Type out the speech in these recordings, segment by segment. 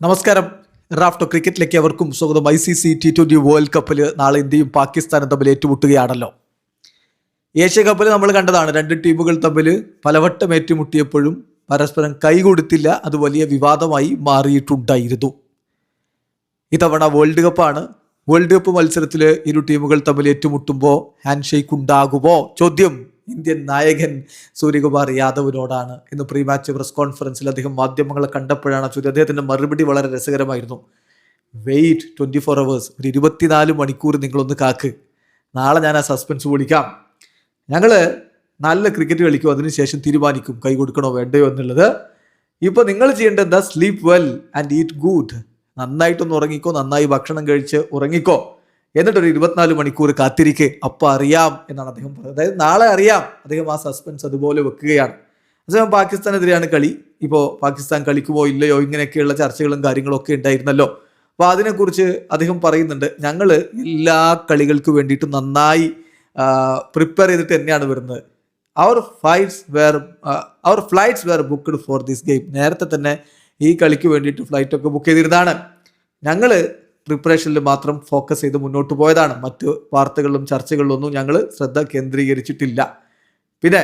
നമസ്കാരം. റാഫ്റ്റോ ക്രിക്കറ്റിലേക്ക് അവർക്കും സ്വാഗതം. ICC T20 വേൾഡ് കപ്പിൽ നാളെ ഇന്ത്യയും പാകിസ്ഥാനും തമ്മിൽ ഏറ്റുമുട്ടുകയാണല്ലോ. ഏഷ്യ കപ്പിൽ നമ്മൾ കണ്ടതാണ്, രണ്ട് ടീമുകൾ തമ്മിൽ പലവട്ടം ഏറ്റുമുട്ടിയപ്പോഴും പരസ്പരം കൈകൊടുത്തില്ല. അത് വലിയ വിവാദമായി മാറിയിട്ടുണ്ടായിരുന്നു. ഇത്തവണ വേൾഡ് കപ്പാണ്. വേൾഡ് കപ്പ് മത്സരത്തിൽ ഇരു ടീമുകൾ തമ്മിൽ ഏറ്റുമുട്ടുമ്പോൾ ഹാൻഡ് ഷേക്ക് ഉണ്ടാകുമോ? ചോദ്യം ഇന്ത്യൻ നായകൻ സൂര്യകുമാർ യാദവിനോടാണ്. ഇന്ന് പ്രീ മാച്ച് പ്രസ് കോൺഫറൻസിൽ അദ്ദേഹം മാധ്യമങ്ങളെ കണ്ടപ്പോഴാണ് ചോദ്യം. അദ്ദേഹത്തിൻ്റെ മറുപടി വളരെ രസകരമായിരുന്നു. വെയിറ്റ് 24 hours, ഒരു 24 മണിക്കൂർ നിങ്ങളൊന്ന് കാക്ക്. നാളെ ഞാൻ ആ സസ്പെൻസ് പൊളിക്കാം. ഞങ്ങൾ നല്ല ക്രിക്കറ്റ് കളിക്കും, അതിനുശേഷം തീരുമാനിക്കും കൈ കൊടുക്കണോ വേണ്ടയോ എന്നുള്ളത്. ഇപ്പോൾ നിങ്ങൾ ചെയ്യേണ്ടത് എന്താ? Sleep well and eat good. നന്നായിട്ടൊന്ന് ഉറങ്ങിക്കോ, നന്നായി ഭക്ഷണം കഴിച്ച് ഉറങ്ങിക്കോ, എന്നിട്ടൊരു 24 മണിക്കൂർ കാത്തിരിക്കെ, അപ്പം അറിയാം എന്നാണ് അദ്ദേഹം പറയുന്നത്. അതായത് നാളെ അറിയാം. അദ്ദേഹം ആ സസ്പെൻസ് അതുപോലെ വെക്കുകയാണ്. അതേസമയം പാകിസ്ഥാനെതിരെയാണ് കളി. ഇപ്പോൾ പാകിസ്ഥാൻ കളിക്കുമോ ഇല്ലയോ ഇങ്ങനെയൊക്കെയുള്ള ചർച്ചകളും കാര്യങ്ങളൊക്കെ ഉണ്ടായിരുന്നല്ലോ. അപ്പോൾ അതിനെക്കുറിച്ച് അദ്ദേഹം പറയുന്നുണ്ട്, ഞങ്ങൾ എല്ലാ കളികൾക്ക് വേണ്ടിയിട്ടും നന്നായി പ്രിപ്പയർ ചെയ്തിട്ട് തന്നെയാണ് വരുന്നത്. അവർ flights were booked for this game. നേരത്തെ തന്നെ ഈ കളിക്ക് വേണ്ടിയിട്ട് ഫ്ലൈറ്റൊക്കെ ബുക്ക് ചെയ്തിരുന്നതാണ്. ഞങ്ങൾ പ്രിപ്പറേഷനിൽ മാത്രം ഫോക്കസ് ചെയ്ത് മുന്നോട്ട് പോയതാണ്. മറ്റ് വാർത്തകളിലും ചർച്ചകളിലൊന്നും ഞങ്ങൾ ശ്രദ്ധ കേന്ദ്രീകരിച്ചിട്ടില്ല. പിന്നെ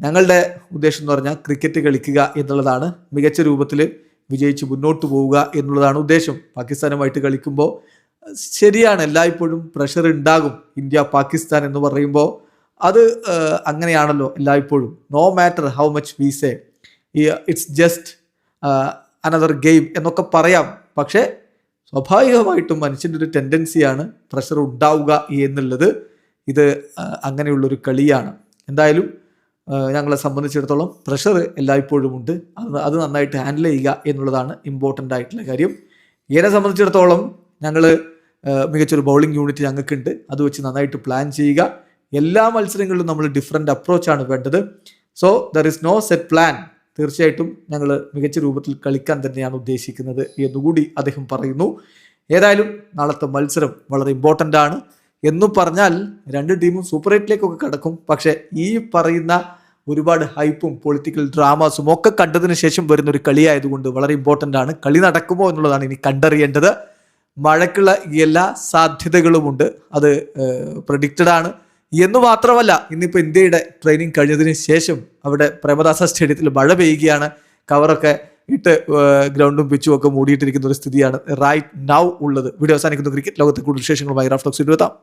ഞങ്ങളുടെ ഉദ്ദേശം എന്ന് പറഞ്ഞാൽ ക്രിക്കറ്റ് കളിക്കുക എന്നുള്ളതാണ്. മികച്ച രൂപത്തിൽ വിജയിച്ച് മുന്നോട്ട് പോവുക എന്നുള്ളതാണ് ഉദ്ദേശം. പാകിസ്ഥാനുമായിട്ട് കളിക്കുമ്പോൾ ശരിയാണ്, എല്ലായ്പ്പോഴും പ്രഷർ ഉണ്ടാകും. ഇന്ത്യ പാകിസ്ഥാൻ എന്ന് പറയുമ്പോൾ അത് അങ്ങനെയാണല്ലോ എല്ലായ്പ്പോഴും. No matter how much we say it's just another game എന്നൊക്കെ പറയാം. പക്ഷേ സ്വാഭാവികമായിട്ടും മനുഷ്യൻ്റെ ഒരു ടെൻഡൻസിയാണ് പ്രഷർ ഉണ്ടാവുക എന്നുള്ളത്. ഇത് അങ്ങനെയുള്ളൊരു കളിയാണ്. എന്തായാലും ഞങ്ങളെ സംബന്ധിച്ചിടത്തോളം പ്രഷർ എല്ലായ്പ്പോഴും ഉണ്ട്. അത് നന്നായിട്ട് ഹാൻഡിൽ ചെയ്യുക എന്നുള്ളതാണ് ഇമ്പോർട്ടൻ്റ് ആയിട്ടുള്ള കാര്യം. എന്നെ സംബന്ധിച്ചിടത്തോളം ഞങ്ങൾ മികച്ചൊരു ബൗളിംഗ് യൂണിറ്റ് ഞങ്ങൾക്കുണ്ട്. അത് വെച്ച് നന്നായിട്ട് പ്ലാൻ ചെയ്യുക. എല്ലാ മത്സരങ്ങളിലും നമ്മൾ ഡിഫറെൻ്റ് അപ്രോച്ചാണ് വേണ്ടത്. So there is no set plan. തീർച്ചയായിട്ടും ഞങ്ങൾ മികച്ച രൂപത്തിൽ കളിക്കാൻ തന്നെയാണ് ഉദ്ദേശിക്കുന്നത് എന്നുകൂടി അദ്ദേഹം പറയുന്നു. ഏതായാലും നാളത്തെ മത്സരം വളരെ ഇമ്പോർട്ടൻ്റ് ആണ്. എന്നു പറഞ്ഞാൽ രണ്ട് ടീമും സൂപ്പർ 8ലേക്കൊക്കെ കടക്കും. പക്ഷേ ഈ പറയുന്ന ഒരുപാട് ഹൈപ്പും പൊളിറ്റിക്കൽ ഡ്രാമാസും ഒക്കെ കണ്ടതിന് ശേഷം വരുന്ന ഒരു കളിയായതുകൊണ്ട് വളരെ ഇമ്പോർട്ടൻ്റ് ആണ്. കളി നടക്കുമോ എന്നുള്ളതാണ് ഇനി കണ്ടറിയേണ്ടത്. മഴയ്ക്കുള്ള എല്ലാ സാധ്യതകളുമുണ്ട്. അത് പ്രഡിക്റ്റഡ് ആണ് എന്ന് മാത്രമല്ല, ഇന്നിപ്പോൾ ഇന്ത്യയുടെ ട്രെയിനിങ് കഴിഞ്ഞതിന് ശേഷം അവിടെ പ്രേമദാസ സ്റ്റേഡിയത്തിൽ മഴ പെയ്യുകയാണ്. കവറൊക്കെ ഇട്ട് ഗ്രൗണ്ടും പിച്ചും ഒക്കെ മൂടിയിട്ടിരിക്കുന്ന ഒരു സ്ഥിതിയാണ് റൈറ്റ് നൗ ഉള്ളത്. വീഡിയോ അവസാനിക്കുന്നു. ക്രിക്കറ്റ് ലോകത്തെ കൂടുതൽ വിശേഷങ്ങളുമായി റാഫ്റ്റോക്സ് എത്താം.